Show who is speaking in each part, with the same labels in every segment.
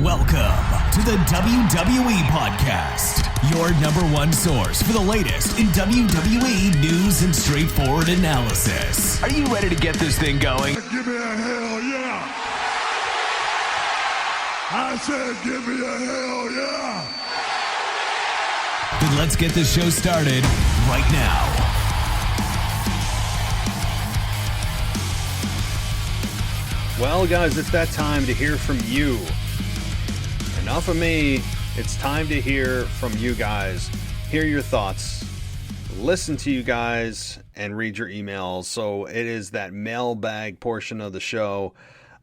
Speaker 1: Welcome to the WWE Podcast, your number one source for the latest in WWE news and straightforward analysis. Are you ready to get this thing going?
Speaker 2: Give me a hell yeah! I said give me a hell yeah!
Speaker 1: Then let's get this show started right now.
Speaker 3: Well, guys, it's that time to hear from you. Enough of me. It's time to hear from you guys. Hear your thoughts. Listen to you guys and read your emails. So it is that mailbag portion of the show.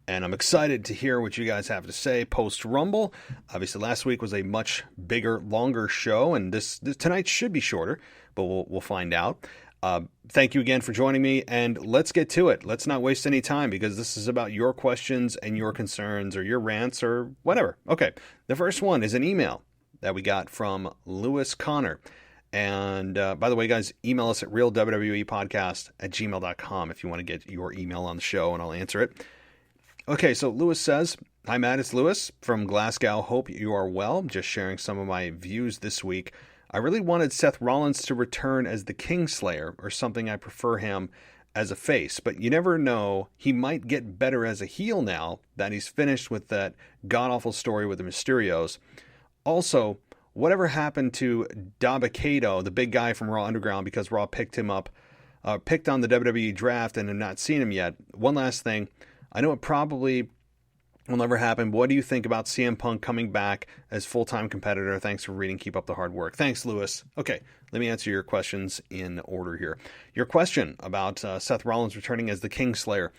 Speaker 3: And I'm excited to hear what you guys have to say post-Rumble. Obviously, last week was a much bigger, longer show. And this tonight should be shorter, but we'll find out. Thank you again for joining me, and let's get to it. Let's not waste any time because this is about your questions and your concerns or your rants or whatever. Okay, the first one is an email that we got from Lewis Connor. And by the way, guys, email us at realwwepodcast@gmail.com if you want to get your email on the show, and I'll answer it. Okay, so Lewis says, "Hi, Matt, it's Lewis from Glasgow. Hope you are well. Just sharing some of my views this week. I really wanted Seth Rollins to return as the Kingslayer or something. I prefer him as a face, but you never know. He might get better as a heel now that he's finished with that god-awful story with the Mysterios. Also, whatever happened to Dabba-Kato, the big guy from Raw Underground, because Raw picked him up, picked on the WWE draft and have not seen him yet. One last thing. I know it probably will never happen. But what do you think about CM Punk coming back as full-time competitor? Thanks for reading. Keep up the hard work." Thanks, Lewis. Okay, let me answer your questions in order here. Your question about Seth Rollins returning as the Kingslayer.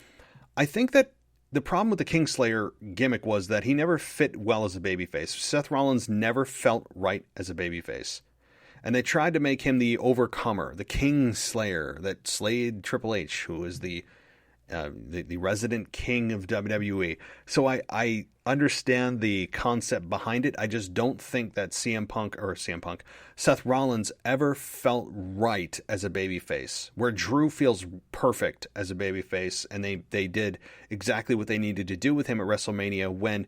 Speaker 3: I think that the problem with the Kingslayer gimmick was that he never fit well as a babyface. Seth Rollins never felt right as a babyface. And they tried to make him the overcomer, the Kingslayer that slayed Triple H, who is the resident king of WWE. So I understand the concept behind it. I just don't think that Seth Rollins ever felt right as a babyface, where Drew feels perfect as a babyface, and they did exactly what they needed to do with him at WrestleMania when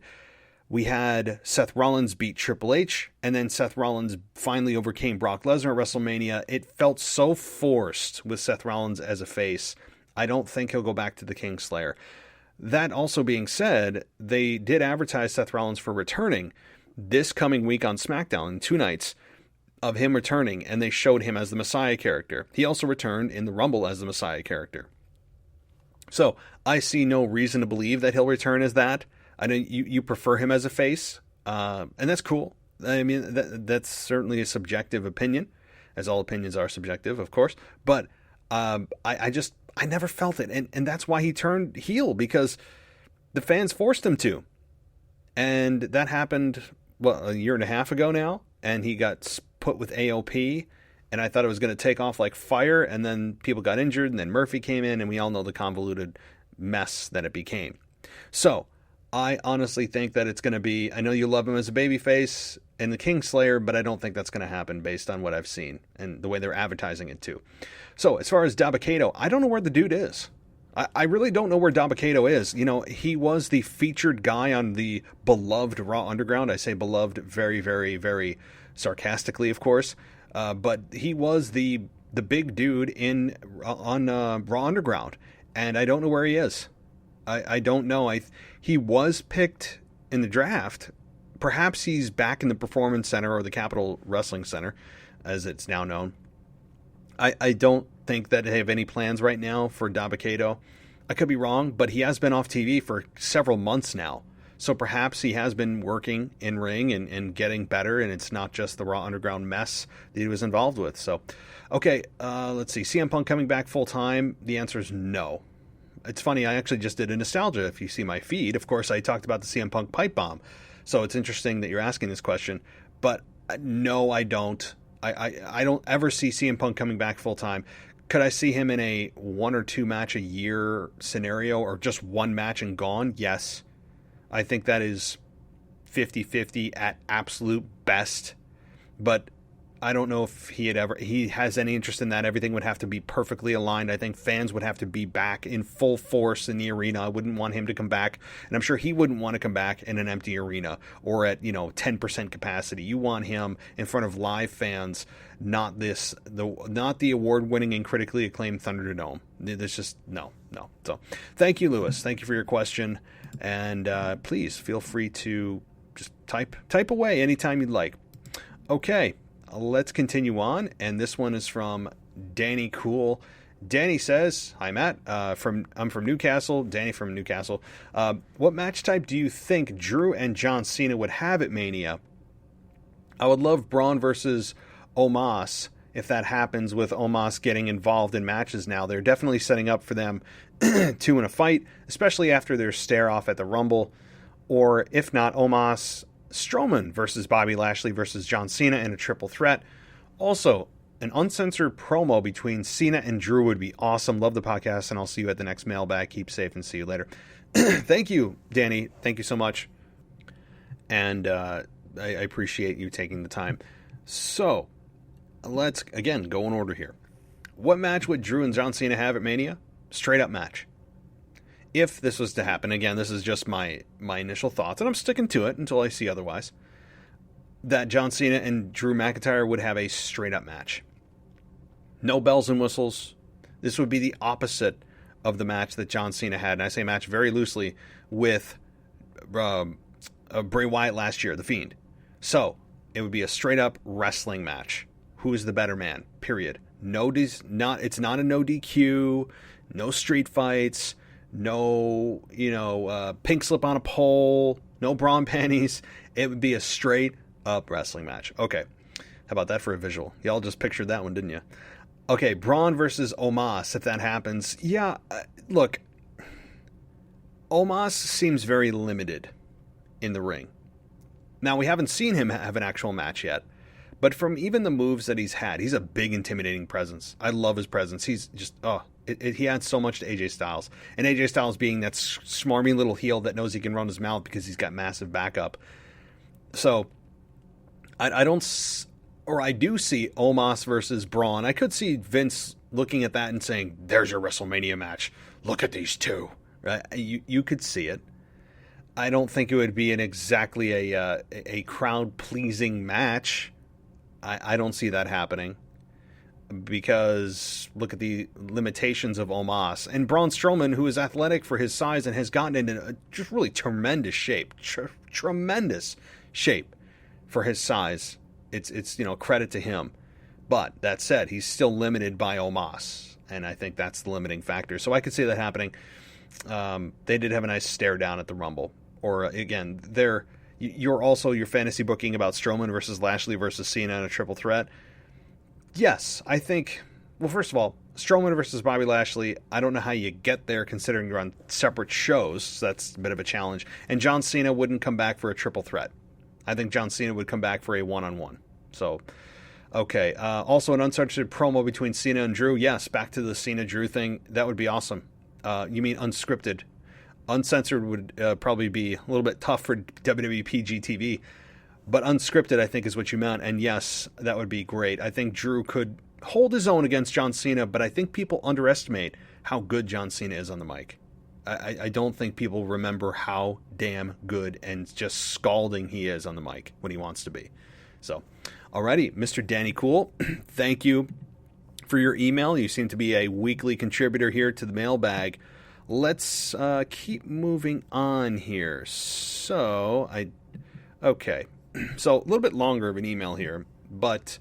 Speaker 3: we had Seth Rollins beat Triple H, and then Seth Rollins finally overcame Brock Lesnar at WrestleMania. It felt so forced with Seth Rollins as a face. I don't think he'll go back to the Kingslayer. That also being said, they did advertise Seth Rollins for returning this coming week on SmackDown, 2 nights of him returning, and they showed him as the Messiah character. He also returned in the Rumble as the Messiah character. So I see no reason to believe that he'll return as that. I know you prefer him as a face, and that's cool. I mean, that's certainly a subjective opinion, as all opinions are subjective, of course. But I never felt it. And that's why he turned heel, because the fans forced him to. And that happened, a year and a half ago now. And he got put with AOP. And I thought it was going to take off like fire. And then people got injured. And then Murphy came in. And we all know the convoluted mess that it became. So I honestly think that it's going to be, I know you love him as a babyface in the Kingslayer, but I don't think that's going to happen based on what I've seen and the way they're advertising it too. So as far as Dabba-Kato, I don't know where the dude is. I really don't know where Dabba-Kato is. You know, he was the featured guy on the beloved Raw Underground. I say beloved very, very, very sarcastically, of course. But he was the big dude on Raw Underground. And I don't know where he is. I don't know. He was picked in the draft. Perhaps he's back in the Performance Center or the Capitol Wrestling Center, as it's now known. I don't think that they have any plans right now for Dabba-Kato. I could be wrong, but he has been off TV for several months now. So perhaps he has been working in ring and getting better, and it's not just the Raw Underground mess that he was involved with. So, okay, let's see. CM Punk coming back full-time? The answer is no. It's funny, I actually just did a nostalgia. If you see my feed, of course, I talked about the CM Punk pipe bomb. So it's interesting that you're asking this question. But no, I don't. I don't ever see CM Punk coming back full-time. Could I see him in a 1 or 2 match a year scenario, or just one match and gone? Yes. I think that is 50-50 at absolute best. But I don't know if he has any interest in that. Everything would have to be perfectly aligned. I think fans would have to be back in full force in the arena. I wouldn't want him to come back, and I'm sure he wouldn't want to come back in an empty arena or at 10% capacity. You want him in front of live fans, not the award-winning and critically acclaimed Thunderdome. There's just no. So, thank you, Lewis. Thank you for your question, and please feel free to just type away anytime you'd like. Okay. Let's continue on, and this one is from Danny Cool. Danny says, "Hi Matt, I'm from Newcastle." Danny from Newcastle. What match type do you think Drew and John Cena would have at Mania? I would love Braun versus Omos if that happens, with Omos getting involved in matches now. They're definitely setting up for them two in a fight, especially after their stare off at the Rumble. Or if not, Omos Strowman versus Bobby Lashley versus John Cena in a triple threat. Also, an uncensored promo between Cena and Drew would be awesome. Love the podcast, and I'll see you at the next mailbag. Keep safe and see you later. Thank you, Danny. Thank you so much. And I appreciate you taking the time. So, let's, again, go in order here. What match would Drew and John Cena have at Mania? Straight up match. If this was to happen, again, this is just my initial thoughts, and I'm sticking to it until I see otherwise, that John Cena and Drew McIntyre would have a straight-up match. No bells and whistles. This would be the opposite of the match that John Cena had, and I say match very loosely, with Bray Wyatt last year, The Fiend. So, it would be a straight-up wrestling match. Who is the better man? Period. It's not a no DQ, no street fights, no, pink slip on a pole, no brawn panties. It would be a straight up wrestling match. Okay. How about that for a visual? Y'all just pictured that one, didn't you? Okay. Braun versus Omos. If that happens. Yeah. Look, Omos seems very limited in the ring. Now, we haven't seen him have an actual match yet, but from even the moves that he's had, he's a big, intimidating presence. I love his presence. He's just, he adds so much to AJ Styles. And AJ Styles being that smarmy little heel that knows he can run his mouth because he's got massive backup. So, I do see Omos versus Braun. I could see Vince looking at that and saying, there's your WrestleMania match. Look at these two. Right? You could see it. I don't think it would be exactly a crowd-pleasing match. I don't see that happening, because look at the limitations of Omos. And Braun Strowman, who is athletic for his size and has gotten into a just really tremendous shape. Tremendous shape for his size. It's credit to him. But that said, he's still limited by Omos, and I think that's the limiting factor. So I could see that happening. They did have a nice stare down at the Rumble. Or, again, you're also your fantasy booking about Strowman versus Lashley versus Cena in a triple threat. Yes, I think, well, first of all, Strowman versus Bobby Lashley, I don't know how you get there considering you're on separate shows. So that's a bit of a challenge. And John Cena wouldn't come back for a triple threat. I think John Cena would come back for a one-on-one. So, okay. Also, an uncensored promo between Cena and Drew. Yes, back to the Cena-Drew thing. That would be awesome. You mean unscripted. Uncensored would probably be a little bit tough for WWE PG-TV, but unscripted, I think, is what you meant. And yes, that would be great. I think Drew could hold his own against John Cena, but I think people underestimate how good John Cena is on the mic. I don't think people remember how damn good and just scalding he is on the mic when he wants to be. So, alrighty, Mr. Danny Cool, thank you for your email. You seem to be a weekly contributor here to the mailbag. Let's keep moving on here. So, okay. So, a little bit longer of an email here, but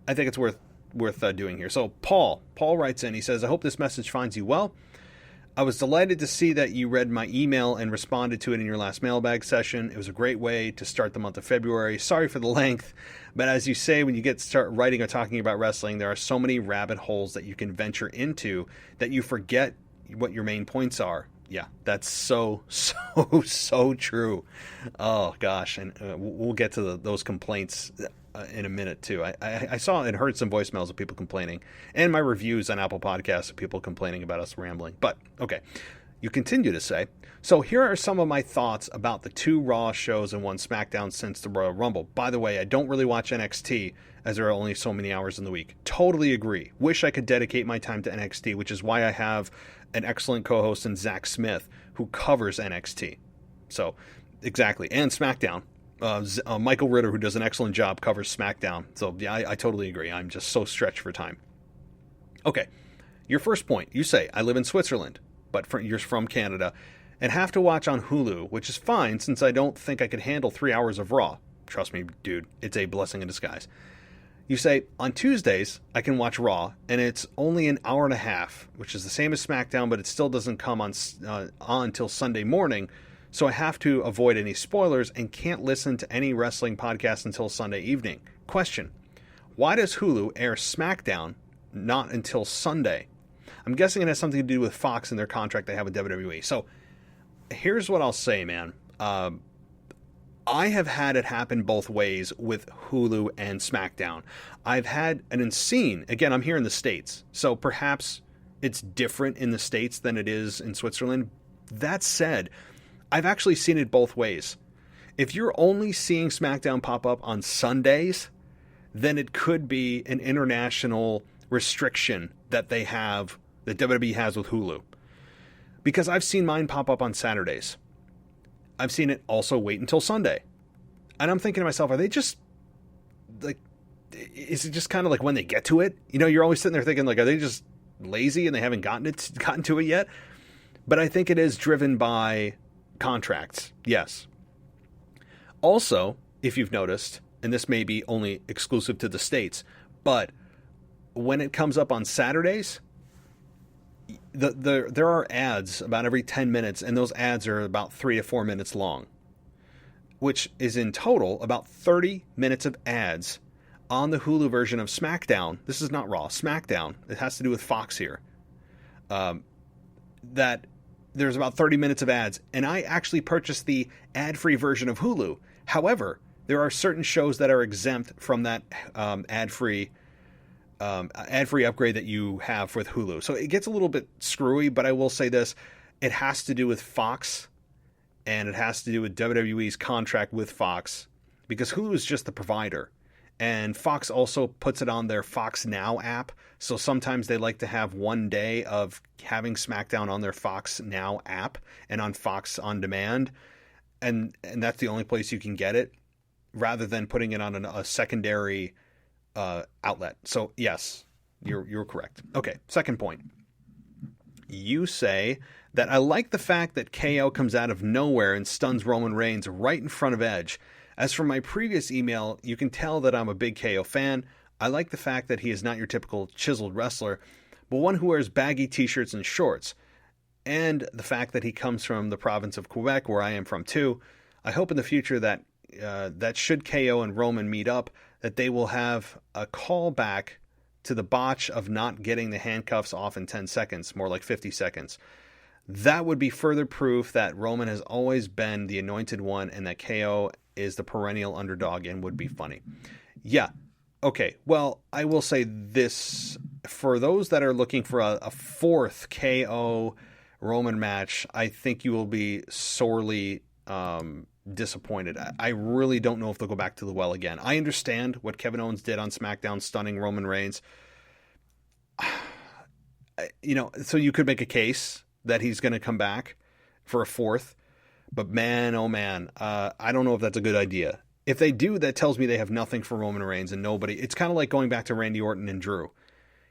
Speaker 3: I think it's worth doing here. So, Paul writes in. He says, I hope this message finds you well. I was delighted to see that you read my email and responded to it in your last mailbag session. It was a great way to start the month of February. Sorry for the length, but as you say, when you start writing or talking about wrestling, there are so many rabbit holes that you can venture into that you forget what your main points are. Yeah, that's so true. Oh gosh, and we'll get to those complaints in a minute too. I saw and heard some voicemails of people complaining, and my reviews on Apple Podcasts of people complaining about us rambling. But okay, You continue to say, so here are some of my thoughts about the 2 Raw shows and 1 SmackDown since the Royal Rumble. By the way, I don't really watch NXT as there are only so many hours in the week. Totally agree. Wish I could dedicate my time to NXT, which is why I have an excellent co-host in Zach Smith who covers NXT. So, exactly. And SmackDown. Michael Ritter, who does an excellent job, covers SmackDown. So, yeah, I totally agree. I'm just so stretched for time. Okay, your first point. You say, I live in Switzerland, but you're from Canada, and have to watch on Hulu, which is fine since I don't think I could handle 3 hours of Raw. Trust me, dude, it's a blessing in disguise. You say, on Tuesdays, I can watch Raw, and it's only an hour and a half, which is the same as SmackDown, but it still doesn't come on until Sunday morning, so I have to avoid any spoilers and can't listen to any wrestling podcast until Sunday evening. Question, why does Hulu air SmackDown not until Sunday? I'm guessing it has something to do with Fox and their contract they have with WWE. So, here's what I'll say, man. I have had it happen both ways with Hulu and SmackDown. I've had an insane, again, I'm here in the States, so perhaps it's different in the States than it is in Switzerland. That said, I've actually seen it both ways. If you're only seeing SmackDown pop up on Sundays, then it could be an international restriction that they have, that WWE has with Hulu. Because I've seen mine pop up on Saturdays. I've seen it also wait until Sunday. And I'm thinking to myself, are they just, like, is it just kind of like when they get to it? You know, you're always sitting there thinking, like, are they just lazy and they haven't gotten to it yet? But I think it is driven by contracts, yes. Also, if you've noticed, and this may be only exclusive to the States, but when it comes up on Saturdays, there are ads about every 10 minutes, and those ads are about 3 to 4 minutes long, which is in total about 30 minutes of ads on the Hulu version of SmackDown. This is not Raw, SmackDown. It has to do with Fox here. That there's about 30 minutes of ads, and I actually purchased the ad-free version of Hulu. However, there are certain shows that are exempt from that ad-free upgrade that you have with Hulu. So it gets a little bit screwy, but I will say this. It has to do with Fox, and it has to do with WWE's contract with Fox, because Hulu is just the provider. And Fox also puts it on their Fox Now app. So sometimes they like to have one day of having SmackDown on their Fox Now app and on Fox On Demand. And that's the only place you can get it, rather than putting it on a secondary outlet. So yes, you're correct. Okay, second point. You say that I like the fact that KO comes out of nowhere and stuns Roman Reigns right in front of Edge. As from my previous email, you can tell that I'm a big KO fan. I like the fact that he is not your typical chiseled wrestler, but one who wears baggy t-shirts and shorts. And the fact that he comes from the province of Quebec, where I am from too. I hope in the future that should KO and Roman meet up, that they will have a callback to the botch of not getting the handcuffs off in 10 seconds, more like 50 seconds. That would be further proof that Roman has always been the anointed one and that KO is the perennial underdog and would be funny. Yeah. Okay. Well, I will say this. For those that are looking for a fourth KO Roman match, I think you will be sorely disappointed. I really don't know if they'll go back to the well again. I understand what Kevin Owens did on SmackDown, stunning Roman Reigns. You know, so you could make a case that he's going to come back for a fourth. But man, oh man, I don't know if that's a good idea. If they do, that tells me they have nothing for Roman Reigns and nobody. It's kind of like going back to Randy Orton and Drew.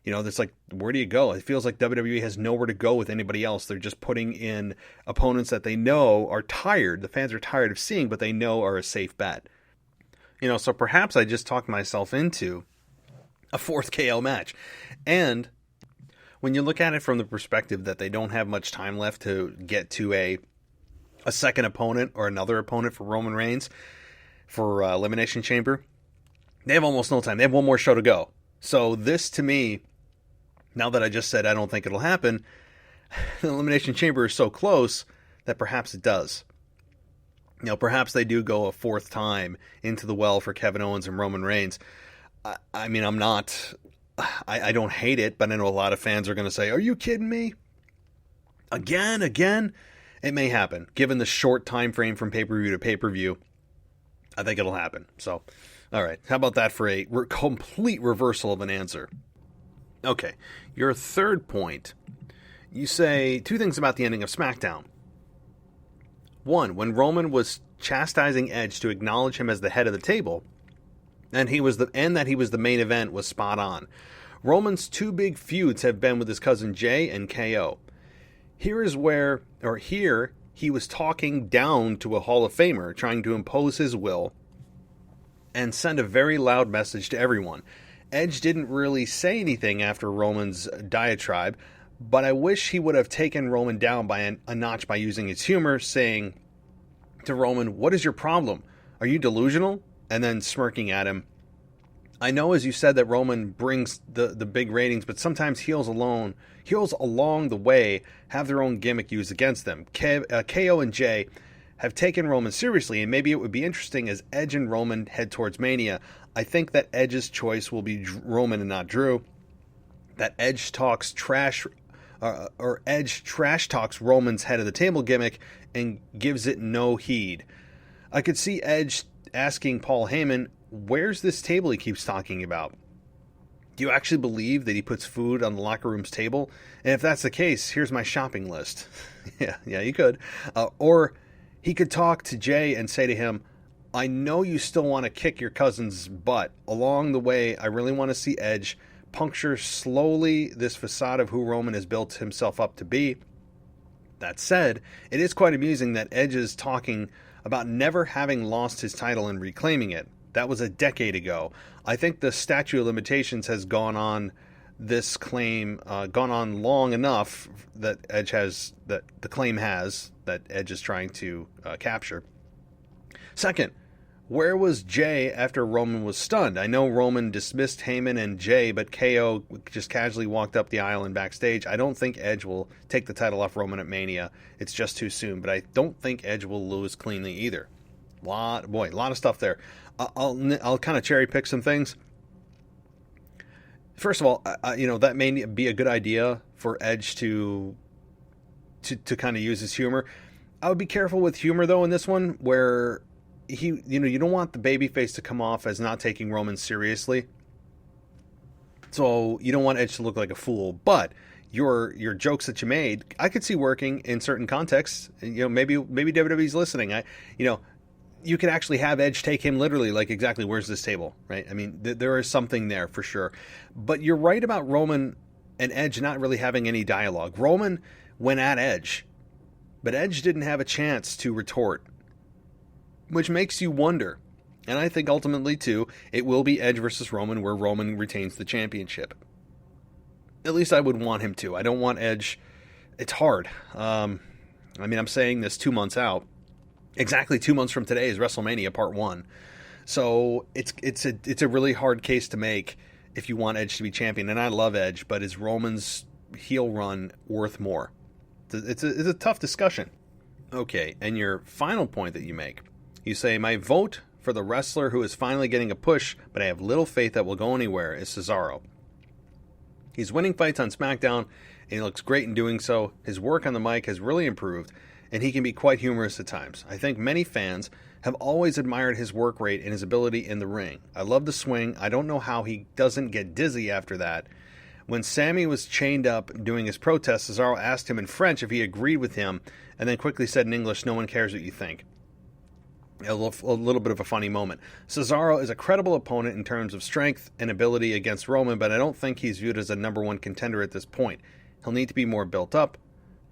Speaker 3: You know, it's like, where do you go? It feels like WWE has nowhere to go with anybody else. They're just putting in opponents that they know are tired. The fans are tired of seeing, but they know are a safe bet. You know, so perhaps I just talked myself into a fourth KO match. And when you look at it from the perspective that they don't have much time left to get to a second opponent or another opponent for Roman Reigns for Elimination Chamber, they have almost no time. They have one more show to go. So this, to me, now that I just said I don't think it'll happen, the Elimination Chamber is so close that perhaps it does. You know, perhaps they do go a fourth time into the well for Kevin Owens and Roman Reigns. I mean, I don't hate it, but I know a lot of fans are going to say, are you kidding me? Again, it may happen. Given the short time frame from pay-per-view to pay-per-view, I think it'll happen. So, all right. How about that for a complete reversal of an answer? Okay. Your third point, you say two things about the ending of SmackDown. One, when Roman was chastising Edge to acknowledge him as the head of the table, and that he was the main event was spot on. Roman's two big feuds have been with his cousin Jay and KO. Here he was talking down to a Hall of Famer, trying to impose his will and send a very loud message to everyone. Edge didn't really say anything after Roman's diatribe, but I wish he would have taken Roman down by a notch by using his humor, saying to Roman, "What is your problem? Are you delusional?" And then smirking at him. I know, as you said, that Roman brings the big ratings, but sometimes heels along the way have their own gimmick used against them. KO and Jay have taken Roman seriously, and maybe it would be interesting as Edge and Roman head towards Mania. I think that Edge's choice will be Roman and not Drew. That Edge talks trash, or Edge trash talks Roman's head of the table gimmick and gives it no heed. I could see Edge asking Paul Heyman, "Where's this table he keeps talking about? Do you actually believe that he puts food on the locker room's table? And if that's the case, here's my shopping list." yeah, you could. Or he could talk to Jay and say to him, "I know you still want to kick your cousin's butt. Along the way, I really want to see Edge puncture slowly this facade of who Roman has built himself up to be." That said, it is quite amusing that Edge is talking about never having lost his title and reclaiming it. That was a decade ago. I think the statute of limitations has gone on long enough that the claim has that Edge is trying to capture. Second, where was Jay after Roman was stunned? I know Roman dismissed Heyman and Jay, but KO just casually walked up the aisle and backstage. I don't think Edge will take the title off Roman at Mania. It's just too soon, but I don't think Edge will lose cleanly either. A lot of stuff there. I'll kind of cherry pick some things. First of all, that may be a good idea for Edge to kind of use his humor. I would be careful with humor though in this one, where you don't want the babyface to come off as not taking Roman seriously. So you don't want Edge to look like a fool, but your jokes that you made, I could see working in certain contexts. Maybe WWE's listening. You could actually have Edge take him literally, like, exactly, where's this table, right? I mean, there is something there for sure. But you're right about Roman and Edge not really having any dialogue. Roman went at Edge, but Edge didn't have a chance to retort, which makes you wonder. And I think ultimately, too, it will be Edge versus Roman, where Roman retains the championship. At least I would want him to. I don't want Edge. It's hard. I'm saying this 2 months out. Exactly 2 months from today is WrestleMania Part 1. So it's a really hard case to make if you want Edge to be champion. And I love Edge, but is Roman's heel run worth more? It's a tough discussion. Okay, and your final point that you make. You say, "My vote for the wrestler who is finally getting a push, but I have little faith that will go anywhere, is Cesaro. He's winning fights on SmackDown, and he looks great in doing so. His work on the mic has really improved, and he can be quite humorous at times. I think many fans have always admired his work rate and his ability in the ring. I love the swing. I don't know how he doesn't get dizzy after that. When Sammy was chained up doing his protest, Cesaro asked him in French if he agreed with him, and then quickly said in English, 'No one cares what you think.' A little bit of a funny moment. Cesaro is a credible opponent in terms of strength and ability against Roman, but I don't think he's viewed as a number one contender at this point. He'll need to be more built up.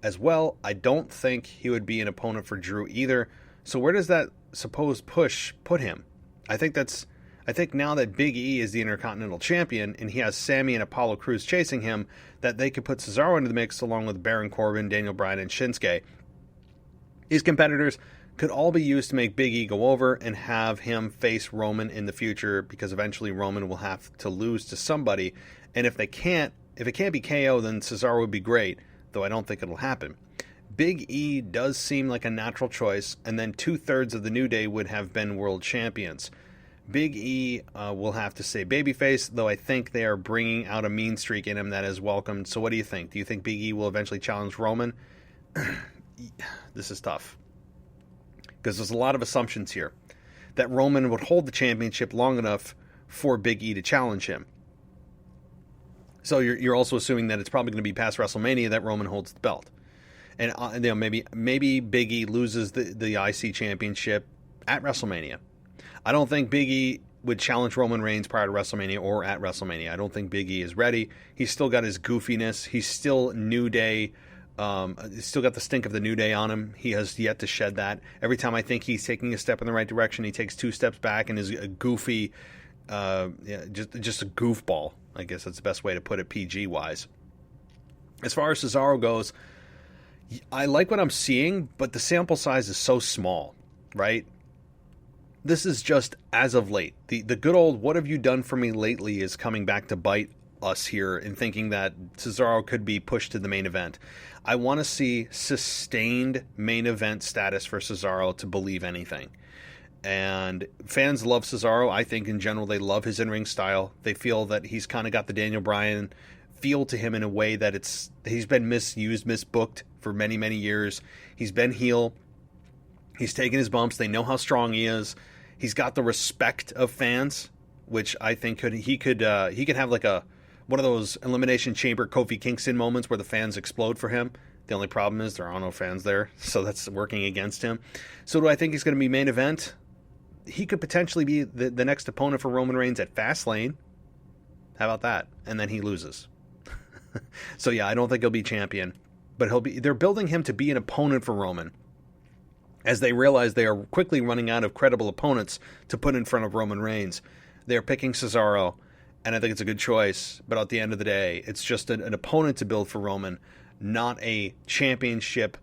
Speaker 3: As well, I don't think he would be an opponent for Drew either. So where does that supposed push put him? I think now that Big E is the Intercontinental Champion and he has Sammy and Apollo Crews chasing him, that they could put Cesaro into the mix along with Baron Corbin, Daniel Bryan, and Shinsuke. These competitors could all be used to make Big E go over and have him face Roman in the future, because eventually Roman will have to lose to somebody. And if it can't be KO, then Cesaro would be great, though I don't think it'll happen. Big E does seem like a natural choice, and then 2/3 of the New Day would have been world champions. Big E will have to stay babyface, though I think they are bringing out a mean streak in him that is welcomed. So what do you think? Do you think Big E will eventually challenge Roman? this is tough because there's a lot of assumptions here that Roman would hold the championship long enough for Big E to challenge him. So you're also assuming that it's probably going to be past WrestleMania that Roman holds the belt. And maybe Big E loses the IC championship at WrestleMania. I don't think Big E would challenge Roman Reigns prior to WrestleMania or at WrestleMania. I don't think Big E is ready. He's still got his goofiness. He's still New Day. He's still got the stink of the New Day on him. He has yet to shed that. Every time I think he's taking a step in the right direction, he takes 2 steps back and is a goofy, just a goofball. I guess that's the best way to put it PG-wise. As far as Cesaro goes, I like what I'm seeing, but the sample size is so small, right? This is just as of late. The good old "what have you done for me lately" is coming back to bite us here in thinking that Cesaro could be pushed to the main event. I want to see sustained main event status for Cesaro to believe anything. And fans love Cesaro. I think in general they love his in-ring style. They feel that he's kind of got the Daniel Bryan feel to him in a way that he's been misused, misbooked for many, many years. He's been heel. He's taken his bumps. They know how strong he is. He's got the respect of fans, which I think he could have like one of those Elimination Chamber Kofi Kingston moments where the fans explode for him. The only problem is there are no fans there, so that's working against him. So do I think he's going to be main event? He could potentially be the next opponent for Roman Reigns at Fastlane. How about that? And then he loses. So yeah, I don't think he'll be champion, but they're building him to be an opponent for Roman, as they realize they are quickly running out of credible opponents to put in front of Roman Reigns. They're picking Cesaro, and I think it's a good choice, but at the end of the day, it's just an opponent to build for Roman, not a championship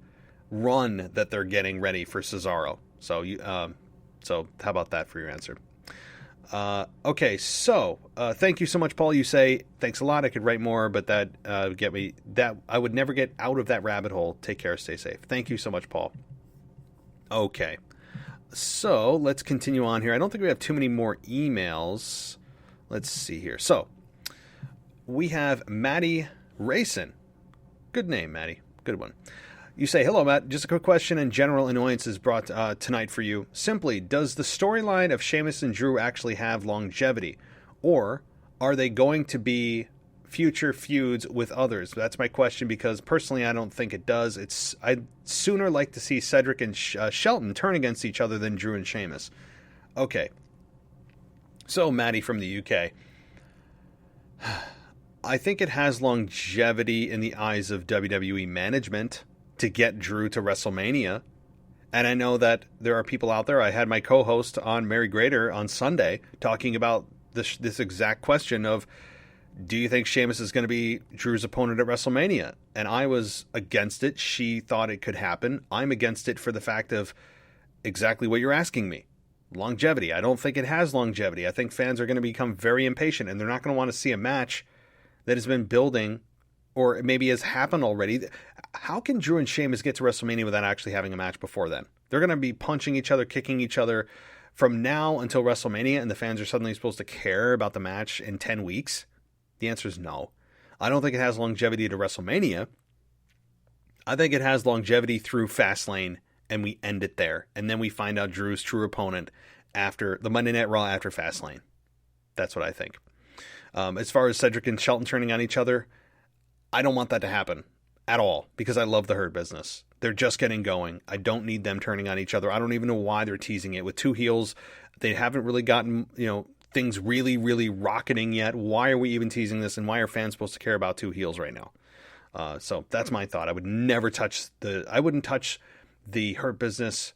Speaker 3: run that they're getting ready for Cesaro. So how about that for your answer? Okay, so thank you so much, Paul. You say, thanks a lot. I could write more, but that I would never get out of that rabbit hole. Take care, stay safe. Thank you so much, Paul. Okay, so let's continue on here. I don't think we have too many more emails. Let's see here. So we have Maddie Rayson. Good name, Maddie. Good one. You say, hello, Matt. Just a quick question and general annoyances brought tonight for you. Simply, does the storyline of Sheamus and Drew actually have longevity? Or are they going to be future feuds with others? That's my question, because personally I don't think it does. I'd sooner like to see Cedric and Shelton turn against each other than Drew and Sheamus. Okay. So, Maddie from the UK. I think it has longevity in the eyes of WWE management to get Drew to WrestleMania. And I know that there are people out there. I had my co-host on, Mary Grader, on Sunday talking about this exact question of, do you think Sheamus is going to be Drew's opponent at WrestleMania? And I was against it. She thought it could happen. I'm against it for the fact of exactly what you're asking me. Longevity. I don't think it has longevity. I think fans are going to become very impatient, and they're not going to want to see a match that has been building or maybe has happened already. How can Drew and Sheamus get to WrestleMania without actually having a match before then? They're going to be punching each other, kicking each other from now until WrestleMania, and the fans are suddenly supposed to care about the match in 10 weeks? The answer is no. I don't think it has longevity to WrestleMania. I think it has longevity through Fastlane, and we end it there. And then we find out Drew's true opponent after the Monday Night Raw after Fastlane. That's what I think. As far as Cedric and Shelton turning on each other, I don't want that to happen at all, because I love the Hurt Business. They're just getting going. I don't need them turning on each other. I don't even know why they're teasing it. With two heels, they haven't really gotten, things really, really rocketing yet. Why are we even teasing this, and why are fans supposed to care about two heels right now? So that's my thought. I would never I wouldn't touch the Hurt Business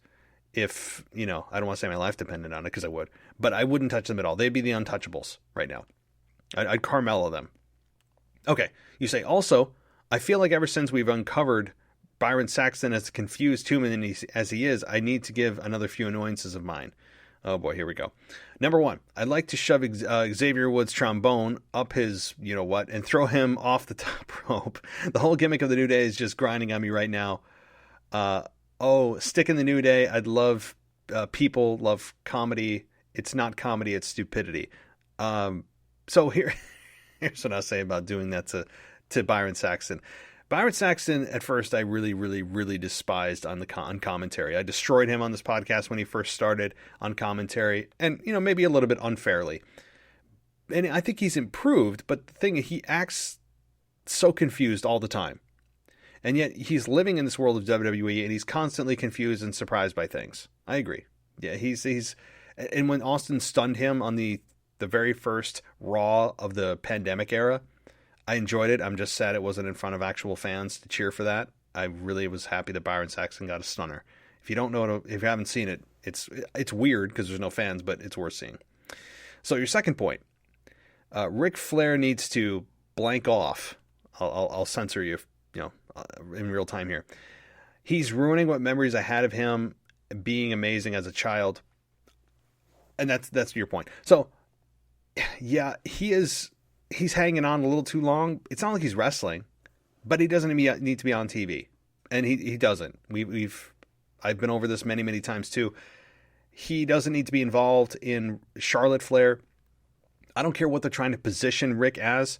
Speaker 3: if, I don't want to say my life depended on it, because I would, but I wouldn't touch them at all. They'd be the untouchables right now. I'd Carmella them. Okay. You say, also, I feel like ever since we've uncovered Byron Saxton as confused human as he is, I need to give another few annoyances of mine. Oh boy, here we go. Number one, I'd like to shove Xavier Woods' trombone up his you-know-what and throw him off the top rope. The whole gimmick of the New Day is just grinding on me right now. Stick in the New Day. I'd love people love comedy. It's not comedy, it's stupidity. So here's what I'll say about doing that to Byron Saxton. Byron Saxton, at first, I really, really, really despised on commentary. I destroyed him on this podcast when he first started on commentary, and, maybe a little bit unfairly. And I think he's improved, but the thing is, he acts so confused all the time. And yet, he's living in this world of WWE, and he's constantly confused and surprised by things. I agree. Yeah, he's and when Austin stunned him on the very first Raw of the pandemic era, I enjoyed it. I'm just sad it wasn't in front of actual fans to cheer for that. I really was happy that Byron Saxton got a stunner. If you don't know, if you haven't seen it, it's weird because there's no fans, but it's worth seeing. So your second point, Ric Flair needs to blank off. I'll censor you, in real time here. He's ruining what memories I had of him being amazing as a child, and that's your point. So, yeah, he's hanging on a little too long. It's not like he's wrestling, but he doesn't need to be on TV, and he doesn't. I've been over this many times too. He doesn't need to be involved in Charlotte Flair. I don't care what they're trying to position Rick as,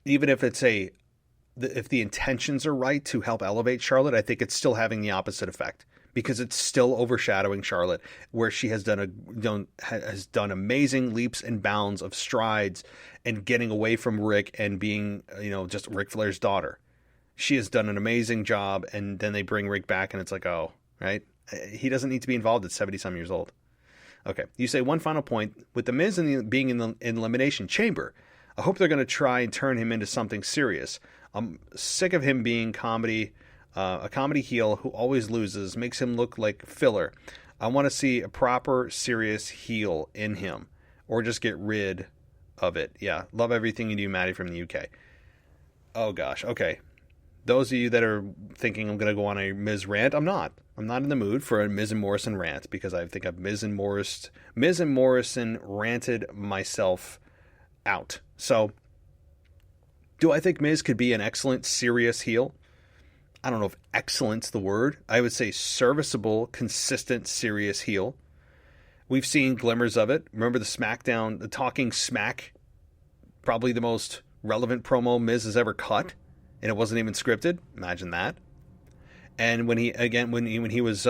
Speaker 3: even if if the intentions are right to help elevate Charlotte. I think it's still having the opposite effect, because it's still overshadowing Charlotte, where she has done amazing leaps and bounds of strides and getting away from Rick and being, just Ric Flair's daughter. She has done an amazing job, and then they bring Rick back, and it's like, oh, right? He doesn't need to be involved at 70-some years old. Okay, you say one final point. With The Miz being in the Elimination Chamber, I hope they're going to try and turn him into something serious. I'm sick of him being a comedy heel who always loses, makes him look like filler. I want to see a proper, serious heel in him, or just get rid of it. Yeah, love everything you do, Maddie from the UK. Oh gosh, okay. Those of you that are thinking I'm going to go on a Miz rant, I'm not. I'm not in the mood for a Miz and Morrison rant, because I think I've Miz and Morrison ranted myself out. So, do I think Miz could be an excellent, serious heel? I don't know if excellent's the word. I would say serviceable, consistent, serious heel. We've seen glimmers of it. Remember the Talking Smack, probably the most relevant promo Miz has ever cut, and it wasn't even scripted. Imagine that. And when he was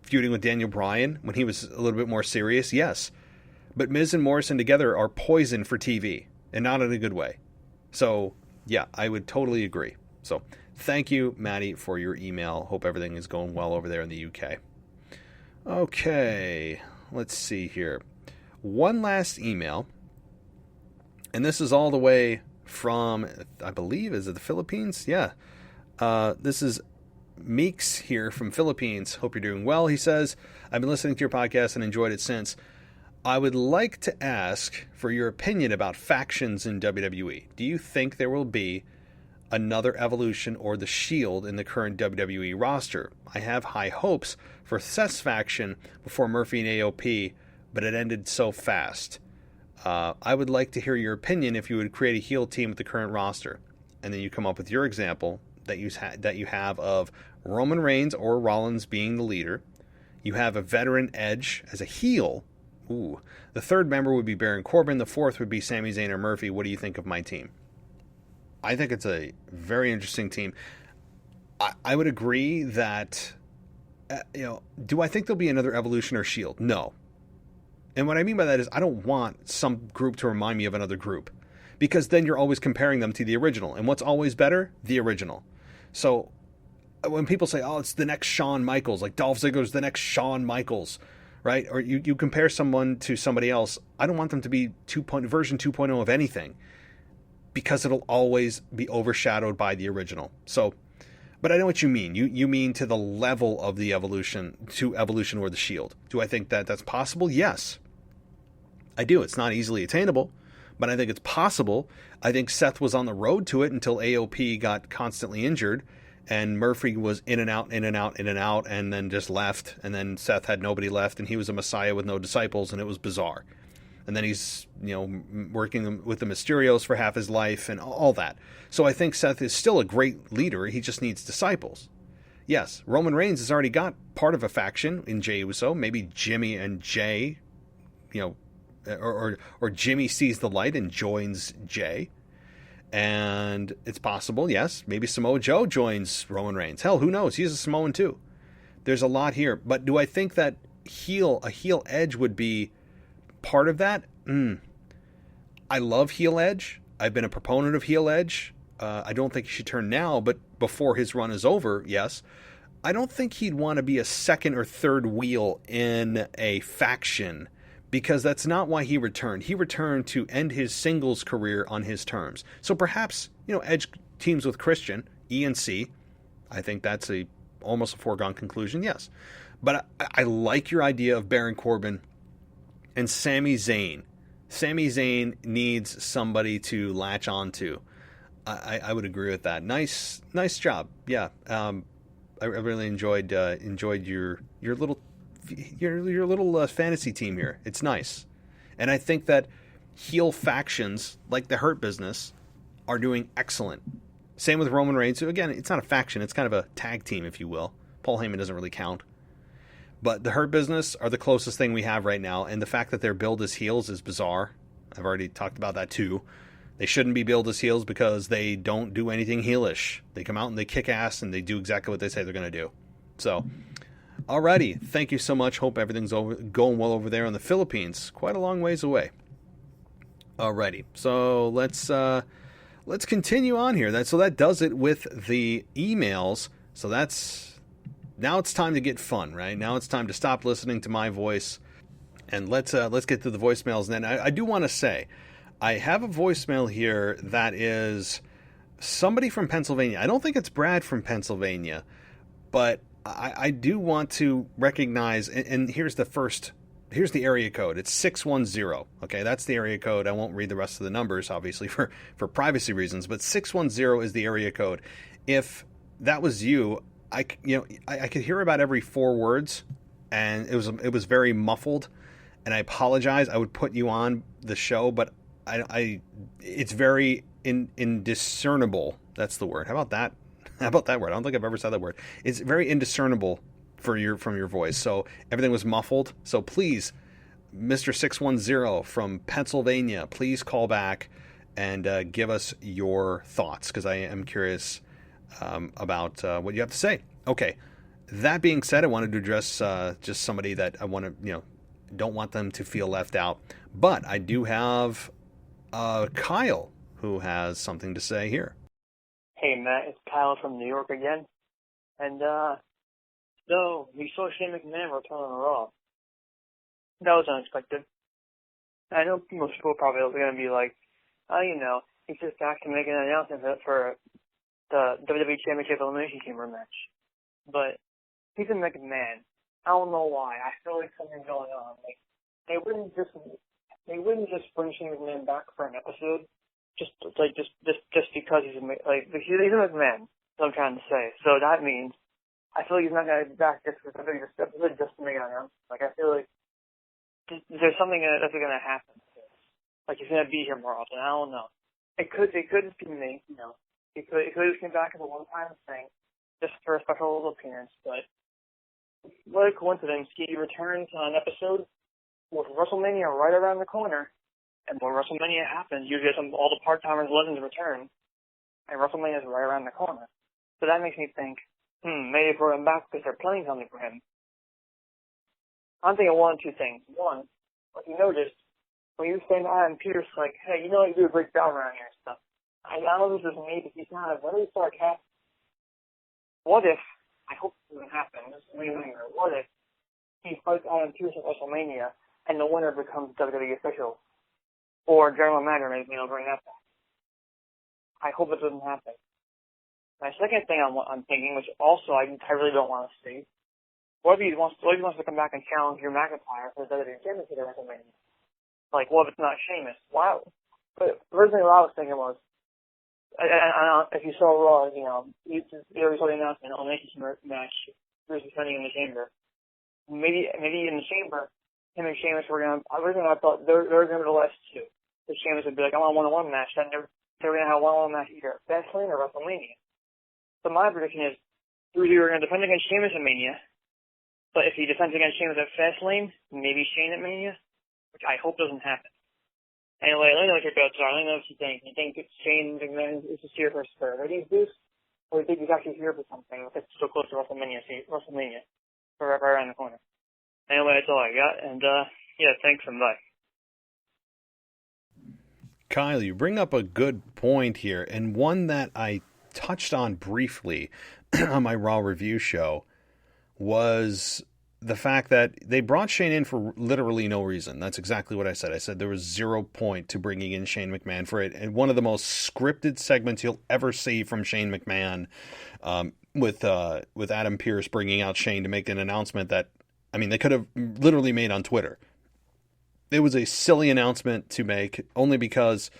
Speaker 3: feuding with Daniel Bryan, when he was a little bit more serious, yes. But Miz and Morrison together are poison for TV, and not in a good way. So, yeah, I would totally agree. So, thank you, Maddie, for your email. Hope everything is going well over there in the UK. Okay, let's see here. One last email, and this is all the way from, I believe, is it the Philippines? Yeah. This is Meeks here from Philippines. Hope you're doing well. He says, I've been listening to your podcast and enjoyed it since. I would like to ask for your opinion about factions in WWE. Do you think there will be another Evolution or the Shield in the current WWE roster? I have high hopes for Seth's faction before Murphy and AOP, but it ended so fast. I would like to hear your opinion if you would create a heel team with the current roster. And then you come up with your example that you have of Roman Reigns or Rollins being the leader. You have a veteran Edge as a heel. Ooh. The third member would be Baron Corbin. The fourth would be Sami Zayn or Murphy. What do you think of my team? I think it's a very interesting team. I would agree that, do I think there'll be another Evolution or Shield? No. And what I mean by that is I don't want some group to remind me of another group, because then you're always comparing them to the original. And what's always better? The original. So when people say, oh, it's the next Shawn Michaels, like Dolph Ziggler's the next Shawn Michaels, right? Or you compare someone to somebody else, I don't want them to be version 2.0 of anything, because it'll always be overshadowed by the original. So, but I know what you mean. You mean to the level of the Evolution or the Shield. Do I think that that's possible? Yes, I do. It's not easily attainable, but I think it's possible. I think Seth was on the road to it until AOP got constantly injured, and Murphy was in and out, and then just left, and then Seth had nobody left, and he was a messiah with no disciples, and it was bizarre. And then he's, working with the Mysterios for half his life and all that. So I think Seth is still a great leader. He just needs disciples. Yes, Roman Reigns has already got part of a faction in Jey Uso. Maybe Jimmy and Jey, or Jimmy sees the light and joins Jey. And it's possible, yes, maybe Samoa Joe joins Roman Reigns. Hell, who knows? He's a Samoan too. There's a lot here. But do I think that a heel Edge would be part of that? I love heel Edge. I've been a proponent of heel Edge. I don't think he should turn now, but before his run is over, yes. I don't think he'd want to be a second or third wheel in a faction, because that's not why he returned. He returned to end his singles career on his terms. So perhaps, Edge teams with Christian, ENC. I think that's almost a foregone conclusion, yes. But I like your idea of Baron Corbin and Sami Zayn. Sami Zayn needs somebody to latch on to. I would agree with that. Nice job. Yeah. I really enjoyed your little fantasy team here. It's nice, and I think that heel factions like the Hurt Business are doing excellent. Same with Roman Reigns. So again, it's not a faction; it's kind of a tag team, if you will. Paul Heyman doesn't really count, but the Hurt Business are the closest thing we have right now, and the fact that they're billed as heels is bizarre. I've already talked about that too. They shouldn't be billed as heels because they don't do anything heelish. They come out and they kick ass and they do exactly what they say they're going to do. So, alrighty. Thank you so much. Hope everything's going well over there in the Philippines. Quite a long ways away. Alrighty. So let's continue on here. So that does it with the emails. So now it's time to get fun, right? Now it's time to stop listening to my voice and let's get to the voicemails. And then I do want to say, I have a voicemail here that is somebody from Pennsylvania. I don't think it's Brad from Pennsylvania, but I do want to recognize, and here's the area code. It's 610. Okay, that's the area code. I won't read the rest of the numbers, obviously, for privacy reasons, but 610 is the area code. If that was you, I could hear about every 4 words, and it was very muffled, and I apologize. I would put you on the show, but it's very indiscernible. That's the word. How about that? How about that word? I don't think I've ever said that word. It's very indiscernible from your voice. So everything was muffled. So please, Mr. 610 from Pennsylvania, please call back and give us your thoughts, because I am curious about what you have to say. Okay. That being said, I wanted to address just somebody that I want to, don't want them to feel left out. But I do have Kyle, who has something to say here.
Speaker 4: Hey, Matt, it's Kyle from New York again. And, so, we saw Shane McMahon return on Raw. That was unexpected. I know most people probably are going to be like, he's just back to make an announcement for the WWE Championship Elimination Chamber match. But he's a McMahon. I don't know why. I feel like something's going on. Like, they wouldn't just bring Shane McMahon back for an episode, just because he's a McMahon. That's what I'm trying to say. So that means I feel like he's not going to be back just for this episode, just to make an announcement. Like, I feel like there's something that's going to happen. Like, he's going to be here more often. I don't know. It could just be me. It could just come back as a one-time thing, just for a special little appearance. But what a coincidence! He returns on an episode with WrestleMania right around the corner. And when WrestleMania happens, you get all the part-timers, legends return, and WrestleMania is right around the corner. So that makes me think, maybe if we're back because they're planning something for him. I'm thinking one of two things. One, like you noticed, when you say to Adam Pearce, like, hey, you do a great job around here and stuff. I know this is me, but he's not really sarcastic. What if, I hope this doesn't happen, this is me linger, what if he fights Adam Pearce at WrestleMania and the winner becomes WWE official? Or general manager, maybe, bring that back. I hope it doesn't happen. My second thing I'm thinking, which also I really don't want to see, what if he wants to come back and challenge Drew McIntyre for the WWE Championship at WrestleMania? Like, what if it's not Sheamus? Wow. But originally what I was thinking was, if you saw Raw, you already saw the announcement, elimination match, Bruce defending in the chamber. Maybe in the chamber, him and Sheamus were originally I thought they were going to be the last two. The Sheamus would be like, I want a one-on-one match. Then they were going to have a one-on-one match either at Fastlane or WrestleMania. So my prediction is, Drew's either going to defend against Sheamus at Mania, but if he defends against Sheamus at Fastlane, maybe Shane at Mania, which I hope doesn't happen. Anyway, let me know what your thoughts are. Let me know what you think. You think Shane McMahon is just here for a ratings boost? Or you think he's actually here for something? If it's so close to WrestleMania, right around the corner. Anyway, that's all I got. And, yeah, thanks and bye.
Speaker 3: Kyle, you bring up a good point here, and one that I touched on briefly on my Raw review show was the fact that they brought Shane in for literally no reason. That's exactly what I said. I said there was 0 point to bringing in Shane McMahon for it. And one of the most scripted segments you'll ever see from Shane McMahon, with Adam Pearce bringing out Shane to make an announcement that, I mean, they could have literally made on Twitter. It was a silly announcement to make only because,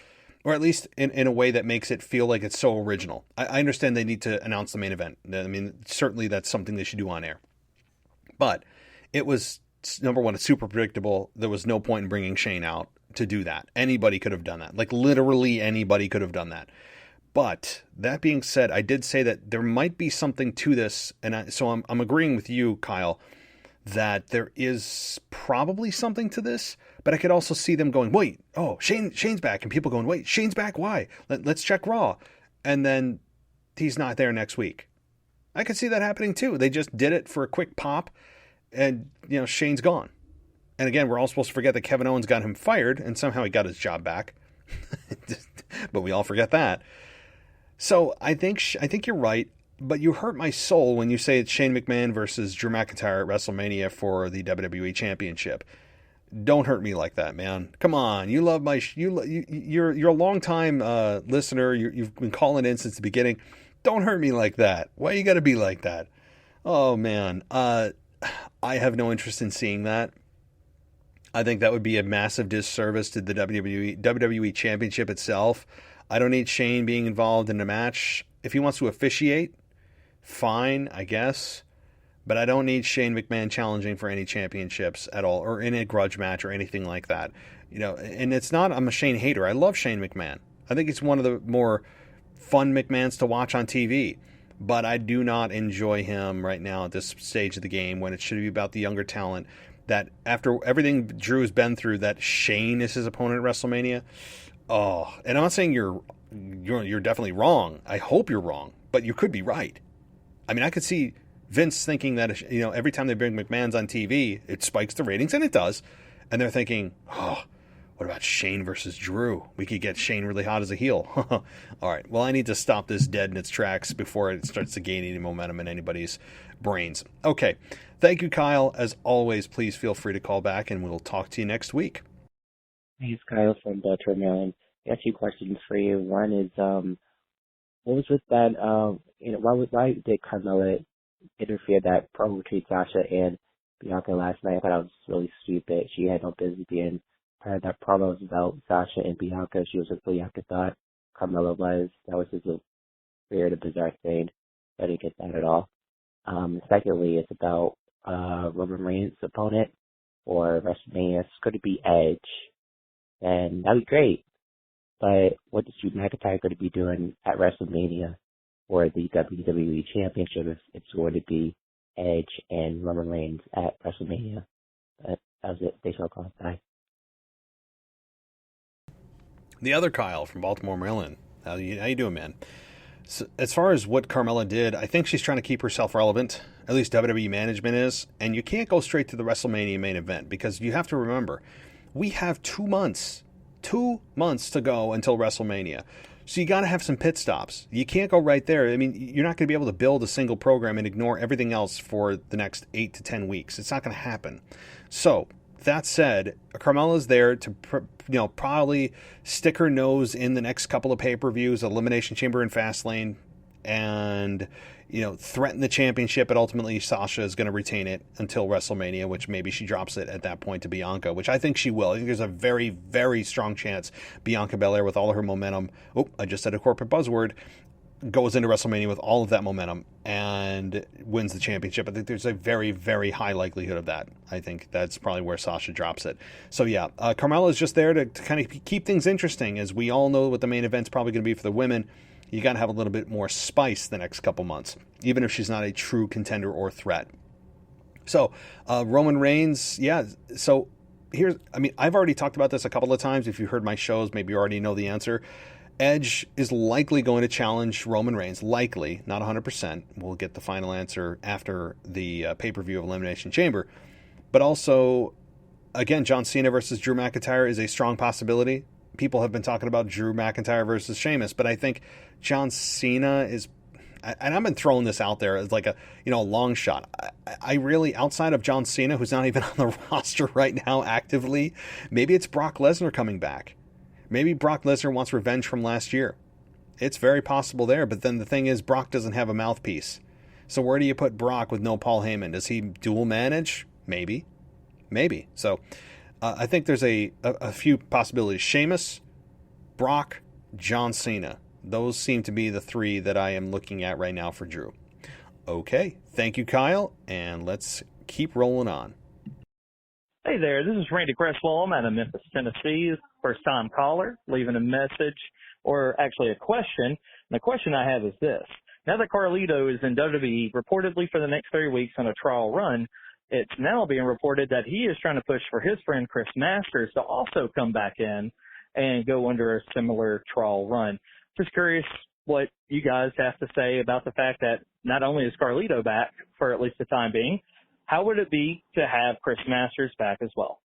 Speaker 3: or at least in a way that makes it feel like it's so original. I understand they need to announce the main event. I mean, certainly that's something they should do on air. But it was, number one, it's super predictable. There was no point in bringing Shane out to do that. Anybody could have done that. Like, literally anybody could have done that. But that being said, I did say that there might be something to this. And so I'm agreeing with you, Kyle, that there is probably something to this. But I could also see them going, wait, oh, Shane's back. And people going, wait, Shane's back? Why? Let's check Raw. And then he's not there next week. I could see that happening too. They just did it for a quick pop, and, you know, Shane's gone. And again, we're all supposed to forget that Kevin Owens got him fired, and somehow he got his job back. But we all forget that. So I think you're right, but you hurt my soul when you say it's Shane McMahon versus Drew McIntyre at WrestleMania for the WWE Championship. Don't hurt me like that, man. Come on, you love you're a longtime listener. You've been calling in since the beginning. Don't hurt me like that. Why you got to be like that? Oh, man. I have no interest in seeing that. I think that would be a massive disservice to the WWE Championship itself. I don't need Shane being involved in a match. If he wants to officiate, fine, I guess. But I don't need Shane McMahon challenging for any championships at all, or in a grudge match or anything like that. You know, and it's not, I'm a Shane hater. I love Shane McMahon. I think he's one of the more fun McMahons to watch on TV, but I do not enjoy him right now at this stage of the game when it should be about the younger talent. That after everything Drew's been through, that Shane is his opponent at WrestleMania. Oh, and I'm not saying you're definitely wrong. I hope you're wrong, but you could be right. I mean, I could see Vince thinking that, you know, every time they bring McMahon's on TV, it spikes the ratings, and it does. And they're thinking, oh, what about Shane versus Drew? We could get Shane really hot as a heel. All right. Well, I need to stop this dead in its tracks before it starts to gain any momentum in anybody's brains. Okay. Thank you, Kyle. As always, please feel free to call back, and we'll talk to you next week.
Speaker 5: Hey, it's Kyle from Baltimore, Maryland. I got 2 questions for you. One is, what was with that, why did Carmella interfere that promo between Sasha and Bianca last night? I thought it was really stupid. She had no business being part of that promo about Sasha and Bianca. She was what Bianca thought Carmella was. That was just a weird and bizarre thing. I didn't get that at all. Secondly, it's about Roman Reigns' opponent or WrestleMania. It's going to be Edge, and that'd be great. But what is Drew McIntyre going to be doing at WrestleMania for the WWE Championship if it's going to be Edge and Roman Reigns at WrestleMania? That was it. Thanks for the call. Bye.
Speaker 3: The other Kyle from Baltimore, Maryland. How you doing, man? So, as far as what Carmella did, I think she's trying to keep herself relevant. At least WWE management is. And you can't go straight to the WrestleMania main event because you have to remember, we have 2 months. 2 months to go until WrestleMania. So you got to have some pit stops. You can't go right there. I mean, you're not going to be able to build a single program and ignore everything else for the next 8 to 10 weeks. It's not going to happen. So that said, Carmella's there to, probably stick her nose in the next couple of pay-per-views, Elimination Chamber and Fastlane, and, threaten the championship. But ultimately, Sasha is going to retain it until WrestleMania, which maybe she drops it at that point to Bianca, which I think she will. I think there's a very, very strong chance Bianca Belair, with all of her momentum, I just said a corporate buzzword, goes into WrestleMania with all of that momentum and wins the championship. I think there's a very, very high likelihood of that. I think that's probably where Sasha drops it. So yeah, Carmella is just there to kind of keep things interesting. As we all know what the main event's probably going to be for the women, you got to have a little bit more spice the next couple months, even if she's not a true contender or threat. So Roman Reigns, yeah. So I've already talked about this a couple of times. If you heard my shows, maybe you already know the answer. Edge is likely going to challenge Roman Reigns. Likely, not 100%. We'll get the final answer after the pay-per-view of Elimination Chamber. But also, again, John Cena versus Drew McIntyre is a strong possibility. People have been talking about Drew McIntyre versus Sheamus, but I think John Cena is, and I've been throwing this out there as like a long shot. I really, outside of John Cena, who's not even on the roster right now actively, maybe it's Brock Lesnar coming back. Maybe Brock Lesnar wants revenge from last year. It's very possible there, but then the thing is, Brock doesn't have a mouthpiece. So where do you put Brock with no Paul Heyman? Does he dual manage? Maybe. So I think there's a few possibilities. Sheamus, Brock, John Cena. Those seem to be the three that I am looking at right now for Drew. Okay, thank you, Kyle, and let's keep rolling on.
Speaker 6: Hey there, this is Randy Cresswell. I'm out of Memphis, Tennessee. First-time caller, leaving a message, or actually a question. And the question I have is this. Now that Carlito is in WWE reportedly for the next 3 weeks on a trial run, it's now being reported that he is trying to push for his friend Chris Masters to also come back in and go under a similar trial run. Just curious what you guys have to say about the fact that not only is Carlito back for at least the time being, how would it be to have Chris Masters back as well?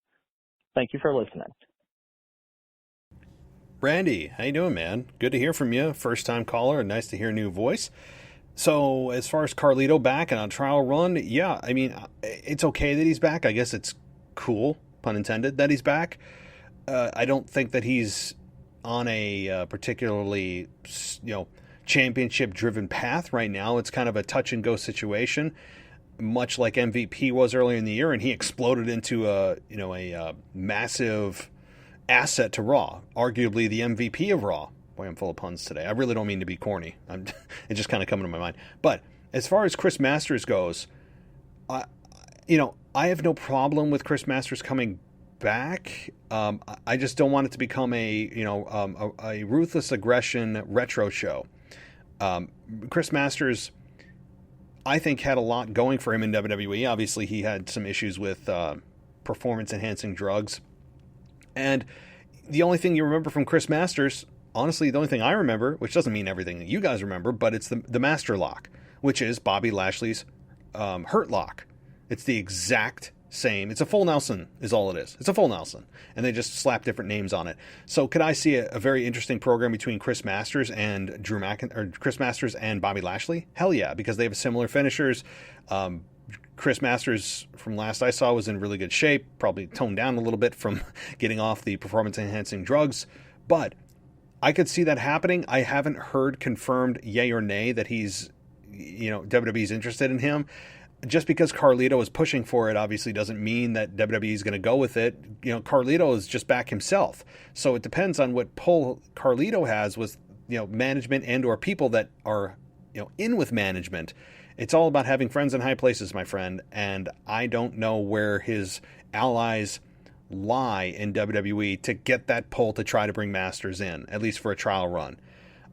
Speaker 6: Thank you for listening.
Speaker 3: Randy, how you doing, man? Good to hear from you. First-time caller, nice to hear a new voice. So as far as Carlito back and on trial run, yeah, I mean, it's okay that he's back. I guess it's cool, pun intended, that he's back. I don't think that he's on a particularly, championship-driven path right now. It's kind of a touch-and-go situation, much like MVP was earlier in the year, and he exploded into a massive asset to Raw, arguably the MVP of Raw. Boy, I'm full of puns today. I really don't mean to be corny. It's just kind of coming to my mind. But as far as Chris Masters goes, I have no problem with Chris Masters coming back. I just don't want it to become a ruthless aggression retro show. Chris Masters, I think, had a lot going for him in WWE. Obviously, he had some issues with performance-enhancing drugs. And the only thing you remember from Chris Masters, honestly, the only thing I remember, which doesn't mean everything that you guys remember, but it's the Master Lock, which is Bobby Lashley's Hurt Lock. It's the exact same. It's a full Nelson is all it is. It's a full Nelson. And they just slap different names on it. So could I see a very interesting program between Chris Masters and Chris Masters and Bobby Lashley? Hell yeah, because they have similar finishers. Chris Masters, from last I saw, was in really good shape, probably toned down a little bit from getting off the performance-enhancing drugs. But I could see that happening. I haven't heard confirmed yay or nay that he's, WWE's interested in him. Just because Carlito is pushing for it obviously doesn't mean that WWE is going to go with it. Carlito is just back himself. So it depends on what pull Carlito has with, management and or people that are, in with management. It's all about having friends in high places, my friend, and I don't know where his allies lie in WWE to get that pull to try to bring Masters in, at least for a trial run.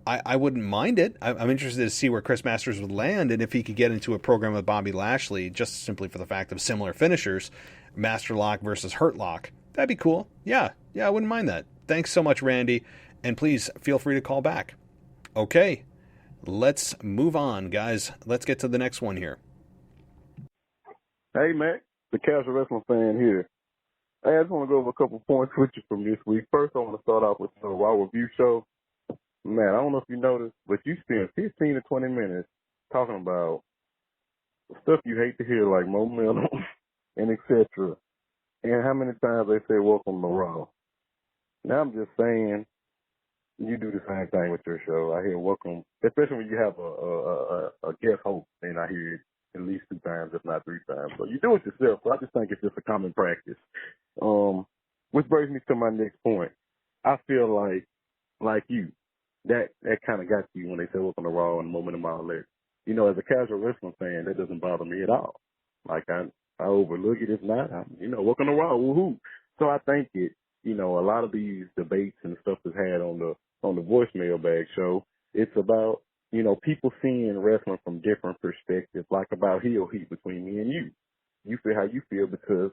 Speaker 3: I wouldn't mind it. I'm interested to see where Chris Masters would land and if he could get into a program with Bobby Lashley, just simply for the fact of similar finishers, Master Lock versus Hurt Lock. That'd be cool. Yeah, I wouldn't mind that. Thanks so much, Randy, and please feel free to call back. Okay. Let's move on, guys. Let's get to the next one here.
Speaker 7: Hey, Mac, the casual wrestling fan here. Hey, I just want to go over a couple points with you from this week. First, I want to start off with the Raw Review Show. Man, I don't know if you noticed, but you spent 15 to 20 minutes talking about stuff you hate to hear, like momentum and etc. And how many times they say welcome to Raw. Now, I'm just saying, you do the same thing with your show. I hear welcome, especially when you have a guest host, and I hear it at least 2 times, if not 3 times. So you do it yourself. So I just think it's just a common practice. Which brings me to my next point. I feel like you, that kind of got you when they said welcome to Raw and momentum and all that. As a casual wrestling fan, that doesn't bother me at all. Like I overlook it. It's not. Welcome to Raw. Woohoo! So I think it. A lot of these debates and stuff that's had on the voicemail bag show, it's about, people seeing wrestling from different perspectives, like about heel heat between me and you. You feel how you feel because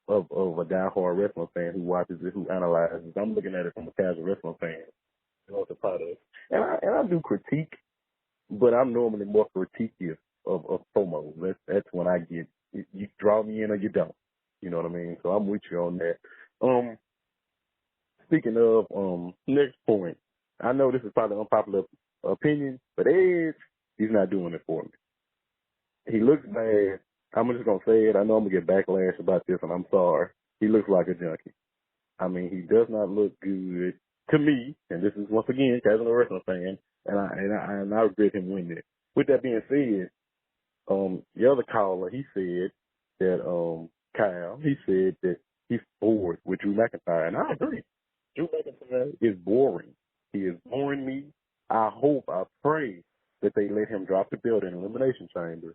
Speaker 7: of a diehard wrestling fan who watches it, who analyzes. I'm looking at it from a casual wrestling fan. You know, the product. And I do critique, but I'm normally more critiquey of promos. That's when I get, you draw me in or you don't. You know what I mean? So I'm with you on that. Speaking of, next point, I know this is probably an unpopular opinion, but Edge, he's not doing it for me. He looks bad. I'm just going to say it. I know I'm going to get backlash about this, and I'm sorry. He looks like a junkie. I mean, he does not look good to me, and this is, once again, casual wrestling fan, and I regret him winning it. With that being said, the other caller, he said that, Kyle, he said that he's bored with Drew McIntyre, and I agree. Drew McIntyre is boring. He is boring me. I pray that they let him drop the belt in Elimination Chamber.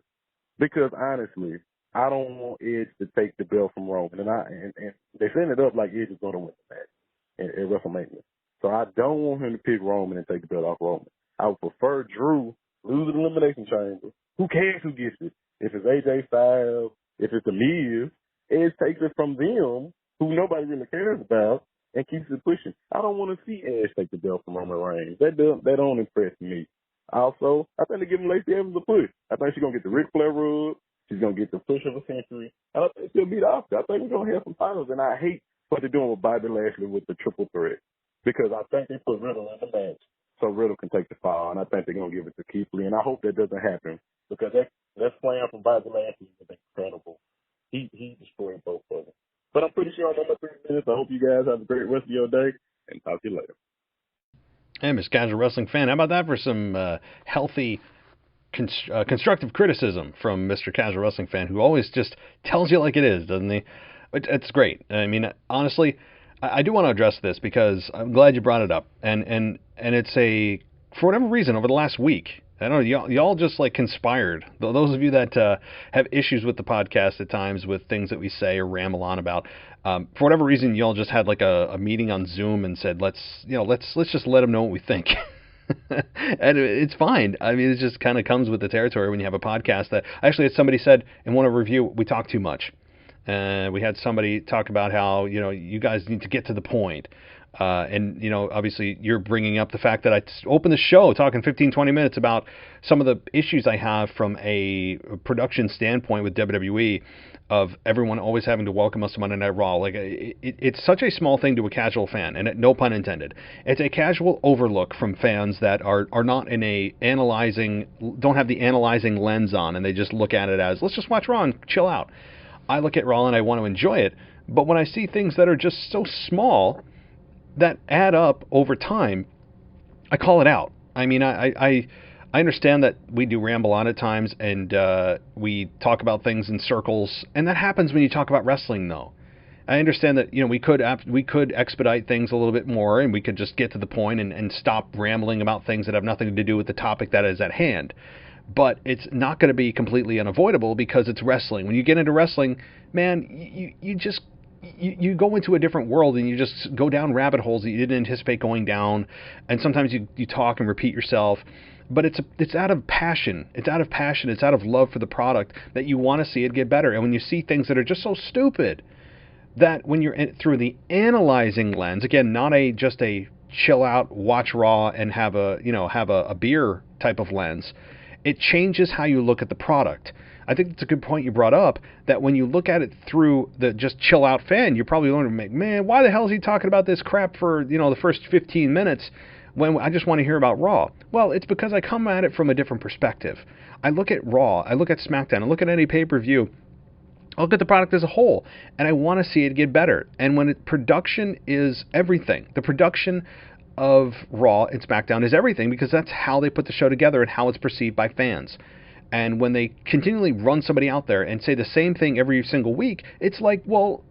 Speaker 7: Because honestly, I don't want Edge to take the belt from Roman. And they set it up like Edge is going to win the match at WrestleMania. So I don't want him to pick Roman and take the belt off Roman. I would prefer Drew lose the Elimination Chamber. Who cares who gets it? If it's AJ Styles, if it's The Miz, Edge takes it from them, who nobody really cares about, and keeps it pushing. I don't want to see Edge take the belt from Roman Reigns. That don't impress me. Also, I think they're giving Lacey Evans a push. I think she's going to get the Ric Flair rub. She's going to get the push of a century. And I think she'll beat Oscar. I think we're going to have some finals. And I hate what they're doing with Bobby Lashley with the triple threat. Because I think they put Riddle in the match so Riddle can take the fall. And I think they're going to give it to Keith Lee. And I hope that doesn't happen. Because that slam from Bobby Lashley is incredible. He destroyed both of them. But I'm pretty sure I got my 3 minutes. I hope you guys have a great rest of your day. And talk to you later.
Speaker 3: Hey, Mr. Casual Wrestling Fan, how about that for some healthy, constructive criticism from Mr. Casual Wrestling Fan, who always just tells you like it is, doesn't he? It's great. I mean, honestly, I do want to address this because I'm glad you brought it up. And it's for whatever reason, over the last week, I don't know, y'all just like conspired. Those of you that have issues with the podcast at times with things that we say or ramble on about, for whatever reason, y'all just had like a meeting on Zoom and said, let's just let them know what we think. And it's fine. I mean, it just kind of comes with the territory when you have a podcast. That actually, as somebody said in one of our review, we talk too much. We had somebody talk about how, you guys need to get to the point. And, obviously you're bringing up the fact that I opened the show talking 15, 20 minutes about some of the issues I have from a production standpoint with WWE of everyone always having to welcome us to Monday Night Raw. Like, it's such a small thing to a casual fan, and no pun intended. It's a casual overlook from fans that are not in don't have the analyzing lens on, and they just look at it as, let's just watch Raw and chill out. I look at Raw and I want to enjoy it, but when I see things that are just so small that add up over time, I call it out. I mean, I understand that we do ramble on at times, and we talk about things in circles, and that happens when you talk about wrestling, though. I understand that we could expedite things a little bit more, and we could just get to the point and stop rambling about things that have nothing to do with the topic that is at hand. But it's not going to be completely unavoidable because it's wrestling. When you get into wrestling, man, you go into a different world and you just go down rabbit holes that you didn't anticipate going down, and sometimes you talk and repeat yourself, but it's out of passion. It's out of love for the product that you want to see it get better. And when you see things that are just so stupid, that when you're through the analyzing lens, again, not just a chill out, watch Raw and have a beer type of lens, it changes how you look at the product. I think it's a good point you brought up, that when you look at it through the just chill out fan, you're probably going to make, man, why the hell is he talking about this crap for, the first 15 minutes when I just want to hear about Raw? Well, it's because I come at it from a different perspective. I look at Raw, I look at SmackDown, I look at any pay-per-view, I look at the product as a whole, and I want to see it get better. And when production is everything, the production of Raw and SmackDown is everything, because that's how they put the show together and how it's perceived by fans. And when they continually run somebody out there and say the same thing every single week, it's like, well,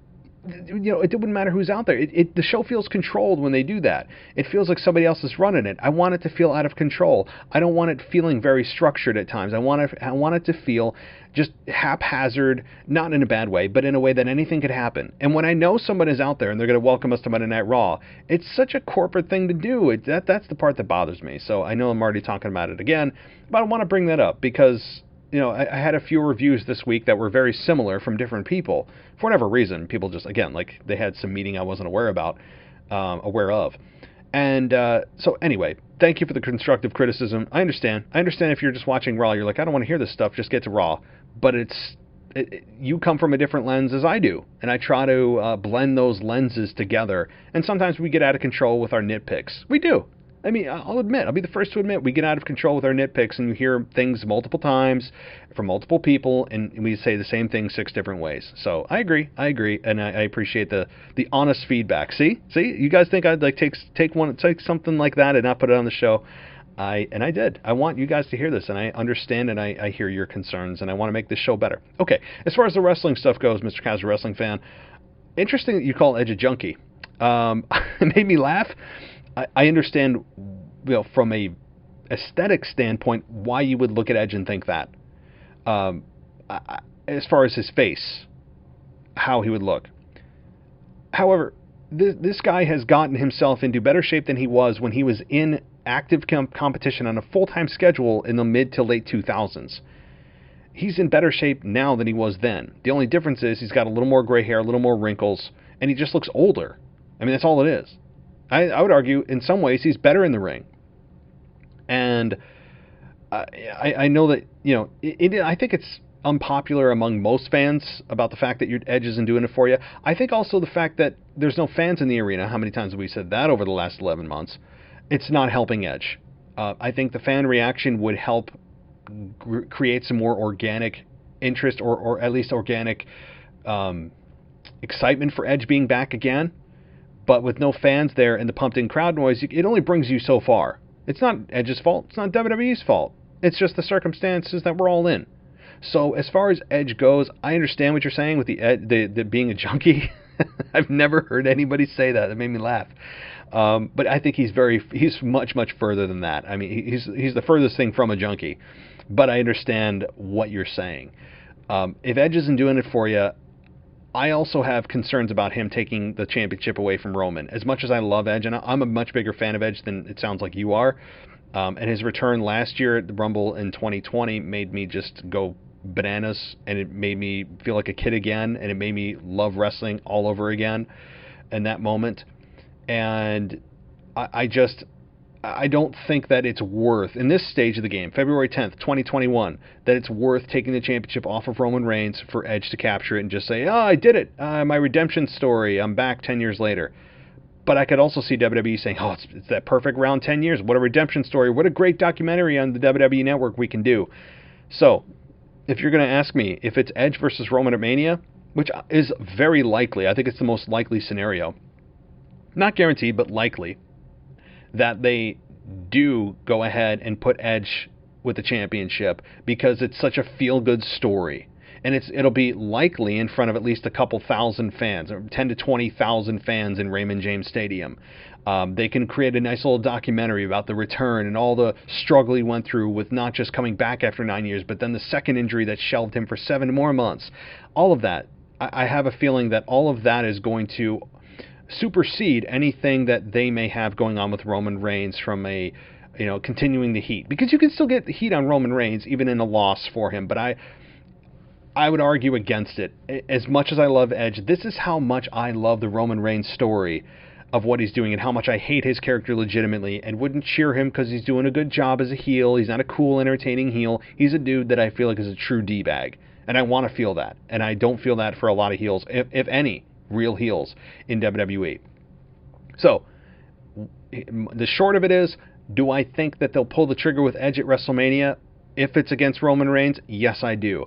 Speaker 3: it wouldn't matter who's out there. The show feels controlled when they do that. It feels like somebody else is running it. I want it to feel out of control. I don't want it feeling very structured at times. I want it to feel just haphazard, not in a bad way, but in a way that anything could happen. And when I know someone is out there and they're going to welcome us to Monday Night Raw, it's such a corporate thing to do. That's the part that bothers me. So I know I'm already talking about it again, but I want to bring that up because I had a few reviews this week that were very similar from different people for whatever reason. People just, again, like they had some meeting I wasn't aware of. And so anyway, thank you for the constructive criticism. I understand. If you're just watching Raw, you're like, I don't want to hear this stuff. Just get to Raw. But you come from a different lens as I do, and I try to blend those lenses together. And sometimes we get out of control with our nitpicks. We do. I mean, I'll be the first to admit, we get out of control with our nitpicks, and you hear things multiple times from multiple people, and we say the same thing 6 different ways. So I agree, and I appreciate the honest feedback. See, you guys think I'd like take something like that and not put it on the show? I did. I want you guys to hear this, and I understand, and I hear your concerns, and I want to make this show better. Okay, as far as the wrestling stuff goes, Mr. Casual Wrestling Fan, interesting that you call Edge a junkie. It made me laugh. I understand, from a aesthetic standpoint, why you would look at Edge and think that. As far as his face, how he would look. However, this guy has gotten himself into better shape than he was when he was in active competition on a full-time schedule in the mid to late 2000s. He's in better shape now than he was then. The only difference is he's got a little more gray hair, a little more wrinkles, and he just looks older. I mean, that's all it is. I would argue, in some ways, he's better in the ring. And I know that, I think it's unpopular among most fans about the fact that your Edge isn't doing it for you. I think also the fact that there's no fans in the arena. How many times have we said that over the last 11 months? It's not helping Edge. I think the fan reaction would help create some more organic interest or at least organic excitement for Edge being back again. But with no fans there and the pumped-in crowd noise, it only brings you so far. It's not Edge's fault. It's not WWE's fault. It's just the circumstances that we're all in. So as far as Edge goes, I understand what you're saying with the being a junkie. I've never heard anybody say that. It made me laugh. But I think he's much, much further than that. I mean, he's the furthest thing from a junkie. But I understand what you're saying. If Edge isn't doing it for you, I also have concerns about him taking the championship away from Roman. As much as I love Edge, and I'm a much bigger fan of Edge than it sounds like you are, and his return last year at the Rumble in 2020 made me just go bananas, and it made me feel like a kid again, and it made me love wrestling all over again in that moment. And I don't think that it's worth, in this stage of the game, February 10th, 2021, that it's worth taking the championship off of Roman Reigns for Edge to capture it and just say, I did it, my redemption story, I'm back 10 years later. But I could also see WWE saying, it's that perfect round 10 years, what a redemption story, what a great documentary on the WWE Network we can do. So, if you're going to ask me if it's Edge versus Roman at Mania, which is very likely, I think it's the most likely scenario, not guaranteed, but likely, that they do go ahead and put Edge with the championship because it's such a feel-good story. And it'll be likely in front of at least a couple thousand fans, 10 to 20,000 fans in Raymond James Stadium. They can create a nice little documentary about the return and all the struggle he went through with not just coming back after 9 years, but then the second injury that shelved him for 7 more months. All of that. I have a feeling that all of that is going to supersede anything that they may have going on with Roman Reigns from continuing the heat, because you can still get the heat on Roman Reigns even in a loss for him. But I would argue against it. As much as I love Edge, this is how much I love the Roman Reigns story of what he's doing and how much I hate his character legitimately and wouldn't cheer him because he's doing a good job as a heel. He's not a cool, entertaining heel. He's a dude that I feel like is a true D-bag, and I want to feel that, and I don't feel that for a lot of heels, if any real heels in WWE. So, the short of it is, do I think that they'll pull the trigger with Edge at WrestleMania if it's against Roman Reigns? Yes, I do.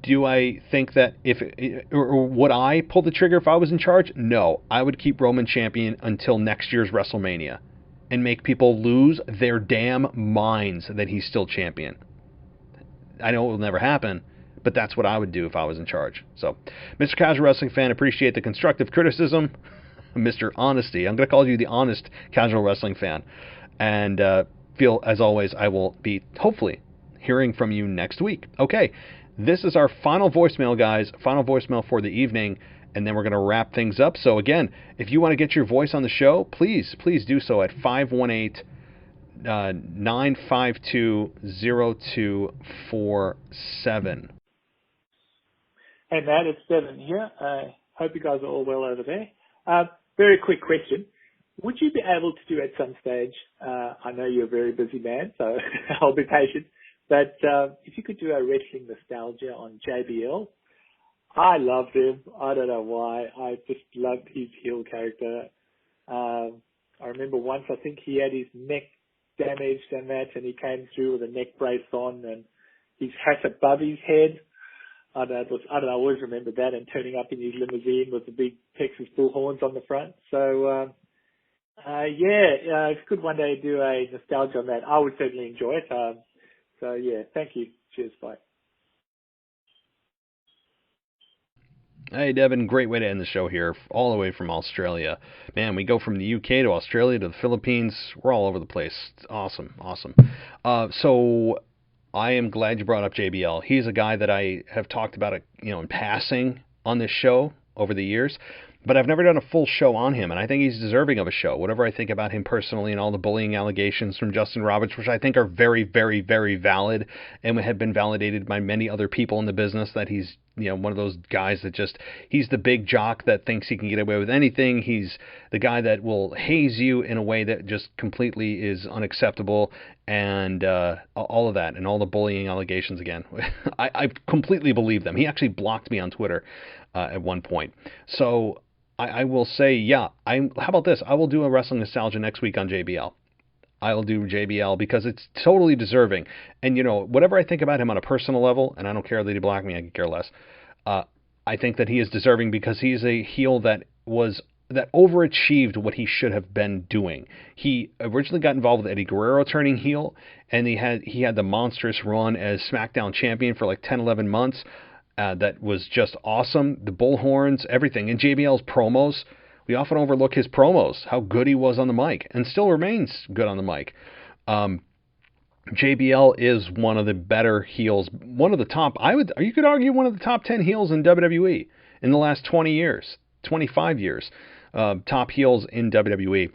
Speaker 3: Do I think that or would I pull the trigger if I was in charge? No. I would keep Roman champion until next year's WrestleMania and make people lose their damn minds that he's still champion. I know it will never happen, but that's what I would do if I was in charge. So, Mr. Casual Wrestling Fan, appreciate the constructive criticism. Mr. Honesty, I'm going to call you the honest Casual Wrestling Fan. And feel, as always, I will be, hopefully, hearing from you next week. Okay, this is our final voicemail, guys. Final voicemail for the evening, and then we're going to wrap things up. So, again, if you want to get your voice on the show, please do so at 518 9520247.
Speaker 8: Hey, Matt, it's Devin here. I hope you guys are all well over there. Very quick question. Would you be able to do at some stage, I know you're a very busy man, so I'll be patient, but if you could do a wrestling nostalgia on JBL, I loved him. I don't know why. I just loved his heel character. I remember once, I think he had his neck damaged and that, and he came through with a neck brace on and his hat above his head. I don't know, I always remember that, and turning up in his limousine with the big Texas bull horns on the front. So, if you could one day do a nostalgia on that, I would certainly enjoy it. Thank you. Cheers, bye.
Speaker 3: Hey, Devin, great way to end the show here, all the way from Australia. Man, we go from the UK to Australia to the Philippines. We're all over the place. It's awesome. So I am glad you brought up JBL. He's a guy that I have talked about, in passing on this show over the years, but I've never done a full show on him, and I think he's deserving of a show. Whatever I think about him personally and all the bullying allegations from Justin Roberts, which I think are very, very, very valid and have been validated by many other people in the business, that he's one of those guys that he's the big jock that thinks he can get away with anything. He's the guy that will haze you in a way that just completely is unacceptable, and all of that, and all the bullying allegations again. I completely believe them. He actually blocked me on Twitter at one point. So I will say, how about this? I will do a Wrestling Nostalgia next week on JBL. I'll do JBL because it's totally deserving. And, whatever I think about him on a personal level, and I don't care that he blocked me, I could care less. I think that he is deserving because he's a heel that overachieved what he should have been doing. He originally got involved with Eddie Guerrero turning heel, and he had the monstrous run as SmackDown champion for like 10, 11 months. That was just awesome. The bullhorns, everything. And JBL's promos, we often overlook his promos, how good he was on the mic, and still remains good on the mic. JBL is one of the better heels, one of the top, you could argue one of the top 10 heels in WWE in the last 20 years, 25 years. Top heels in WWE.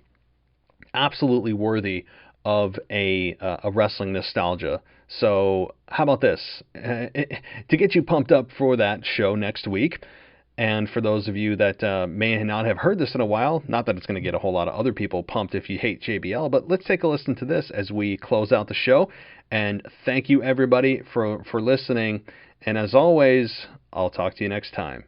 Speaker 3: Absolutely worthy of a wrestling nostalgia. So how about this? To get you pumped up for that show next week, and for those of you that may not have heard this in a while, not that it's going to get a whole lot of other people pumped if you hate JBL, but let's take a listen to this as we close out the show. And thank you, everybody, for listening. And as always, I'll talk to you next time.